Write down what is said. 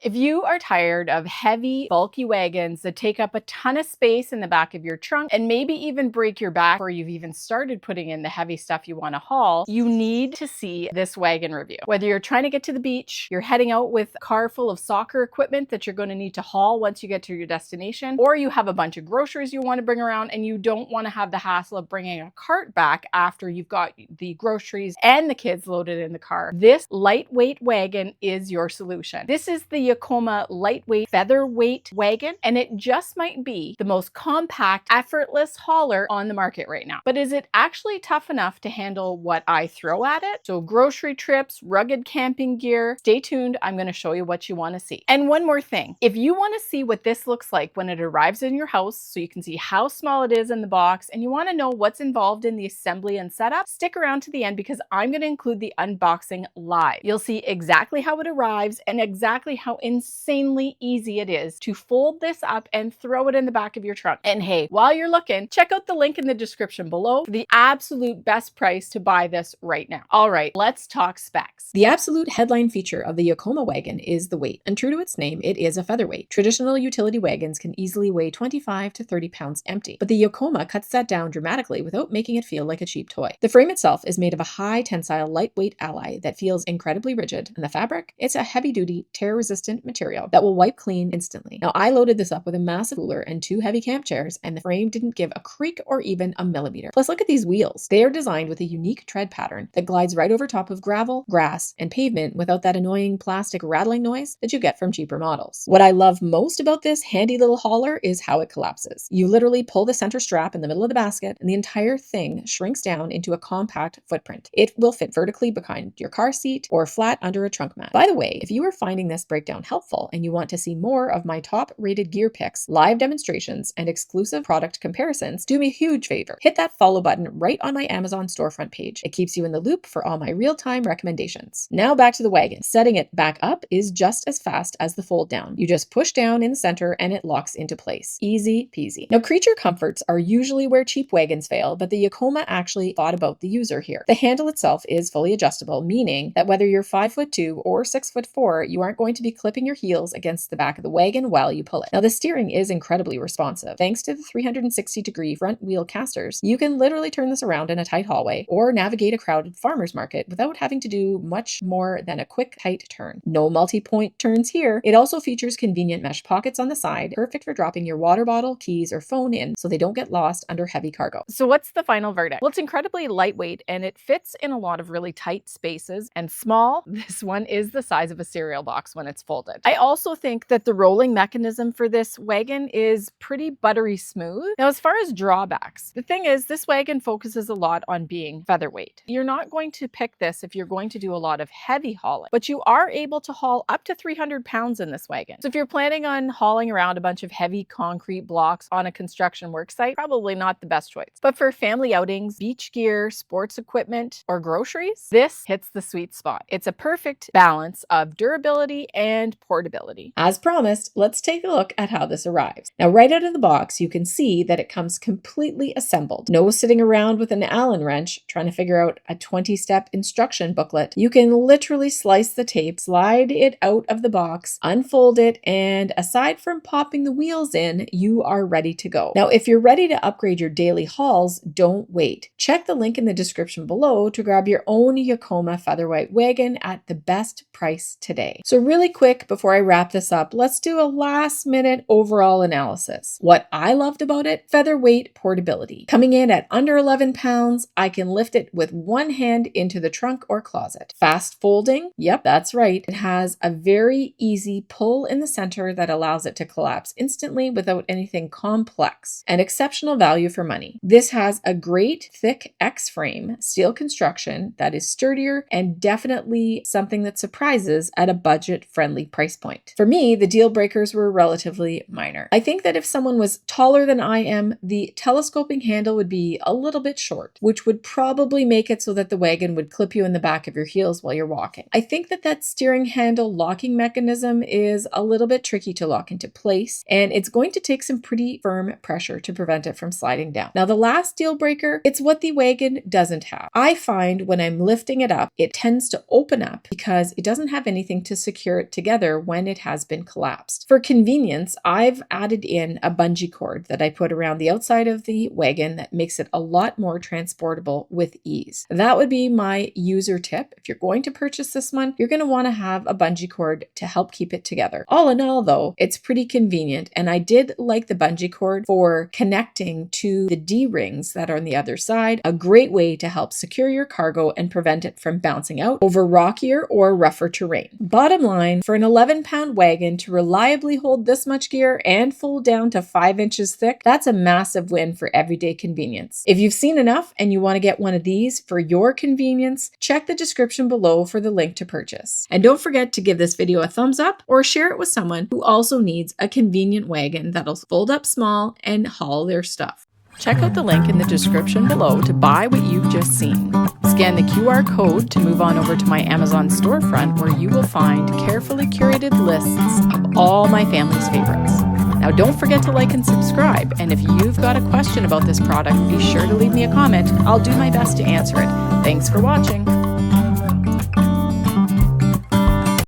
If you are tired of heavy, bulky wagons that take up a ton of space in the back of your trunk and maybe even break your back, or you've even started putting in the heavy stuff you want to haul, you need to see this wagon review. Whether you're trying to get to the beach, you're heading out with a car full of soccer equipment that you're going to need to haul once you get to your destination, or you have a bunch of groceries you want to bring around and you don't want to have the hassle of bringing a cart back after you've got the groceries and the kids loaded in the car, this lightweight wagon is your solution. This is the Yacona lightweight featherweight wagon, and it just might be the most compact, effortless hauler on the market right now. But is it actually tough enough to handle what I throw at it? So grocery trips, rugged camping gear, stay tuned. I'm going to show you what you want to see. And one more thing, if you want to see what this looks like when it arrives in your house, so you can see how small it is in the box, and you want to know what's involved in the assembly and setup, stick around to the end because I'm going to include the unboxing live. You'll see exactly how it arrives and exactly how insanely easy it is to fold this up and throw it in the back of your trunk. And hey, while you're looking, check out the link in the description below for the absolute best price to buy this right now. All right, let's talk specs. The absolute headline feature of the Yacona wagon is the weight, and true to its name, it is a featherweight. Traditional utility wagons can easily weigh 25 to 30 pounds empty, but the Yacona cuts that down dramatically without making it feel like a cheap toy. The frame itself is made of a high-tensile lightweight alloy that feels incredibly rigid, and the fabric, it's a heavy-duty, tear-resistant material that will wipe clean instantly. Now, I loaded this up with a massive cooler and 2 heavy camp chairs, and the frame didn't give a creak or even a millimeter. Plus, look at these wheels. They are designed with a unique tread pattern that glides right over top of gravel, grass, and pavement without that annoying plastic rattling noise that you get from cheaper models. What I love most about this handy little hauler is how it collapses. You literally pull the center strap in the middle of the basket, and the entire thing shrinks down into a compact footprint. It will fit vertically behind your car seat or flat under a trunk mat. By the way, if you are finding this breakdown helpful and you want to see more of my top rated gear picks, live demonstrations, and exclusive product comparisons, do me a huge favor. Hit that follow button right on my Amazon storefront page. It keeps you in the loop for all my real-time recommendations. Now back to the wagon. Setting it back up is just as fast as the fold down. You just push down in the center and it locks into place. Easy peasy. Now, creature comforts are usually where cheap wagons fail, but the Yacona actually thought about the user here. The handle itself is fully adjustable, meaning that whether you're 5'2" or 6'4", you aren't going to be clipping your heels against the back of the wagon while you pull it. Now, the steering is incredibly responsive. Thanks to the 360-degree front wheel casters, you can literally turn this around in a tight hallway or navigate a crowded farmer's market without having to do much more than a quick, tight turn. No multi-point turns here. It also features convenient mesh pockets on the side, perfect for dropping your water bottle, keys, or phone in so they don't get lost under heavy cargo. So what's the final verdict? Well, it's incredibly lightweight and it fits in a lot of really tight spaces, and small. This one is the size of a cereal box when it's folded. I also think that the rolling mechanism for this wagon is pretty buttery smooth. Now, as far as drawbacks, the thing is this wagon focuses a lot on being featherweight. You're not going to pick this if you're going to do a lot of heavy hauling, but you are able to haul up to 300 pounds in this wagon. So if you're planning on hauling around a bunch of heavy concrete blocks on a construction work site, probably not the best choice. But for family outings, beach gear, sports equipment, or groceries, this hits the sweet spot. It's a perfect balance of durability and portability. As promised, let's take a look at how this arrives. Now, right out of the box, you can see that it comes completely assembled. No sitting around with an Allen wrench trying to figure out a 20-step instruction booklet. You can literally slice the tape, slide it out of the box, unfold it, and aside from popping the wheels in, you are ready to go. Now, if you're ready to upgrade your daily hauls, don't wait. Check the link in the description below to grab your own Yacona featherweight wagon at the best price today. So really quick, before I wrap this up, let's do a last-minute overall analysis. What I loved about it, featherweight portability. Coming in at under 11 pounds, I can lift it with one hand into the trunk or closet. Fast folding, yep, that's right. It has a very easy pull in the center that allows it to collapse instantly without anything complex. And exceptional value for money. This has a great thick X-frame steel construction that is sturdier and definitely something that surprises at a budget-friendly price point. For me, the deal breakers were relatively minor. I think that if someone was taller than I am, the telescoping handle would be a little bit short, which would probably make it so that the wagon would clip you in the back of your heels while you're walking. I think that steering handle locking mechanism is a little bit tricky to lock into place, and it's going to take some pretty firm pressure to prevent it from sliding down. Now, the last deal breaker, it's what the wagon doesn't have. I find when I'm lifting it up, it tends to open up because it doesn't have anything to secure it together together when it has been collapsed. For convenience, I've added in a bungee cord that I put around the outside of the wagon that makes it a lot more transportable with ease. That would be my user tip. If you're going to purchase this one, you're going to want to have a bungee cord to help keep it together. All in all, though, it's pretty convenient, and I did like the bungee cord for connecting to the D-rings that are on the other side, a great way to help secure your cargo and prevent it from bouncing out over rockier or rougher terrain. Bottom line, for an 11-pound wagon to reliably hold this much gear and fold down to 5 inches thick, that's a massive win for everyday convenience. If you've seen enough and you want to get one of these for your convenience, check the description below for the link to purchase. And don't forget to give this video a thumbs up or share it with someone who also needs a convenient wagon that'll fold up small and haul their stuff. Check out the link in the description below to buy what you've just seen. Scan the QR code to move on over to my Amazon storefront, where you will find carefully curated lists of all my family's favorites. Now don't forget to like and subscribe, and if you've got a question about this product, be sure to leave me a comment. I'll do my best to answer it. Thanks for watching.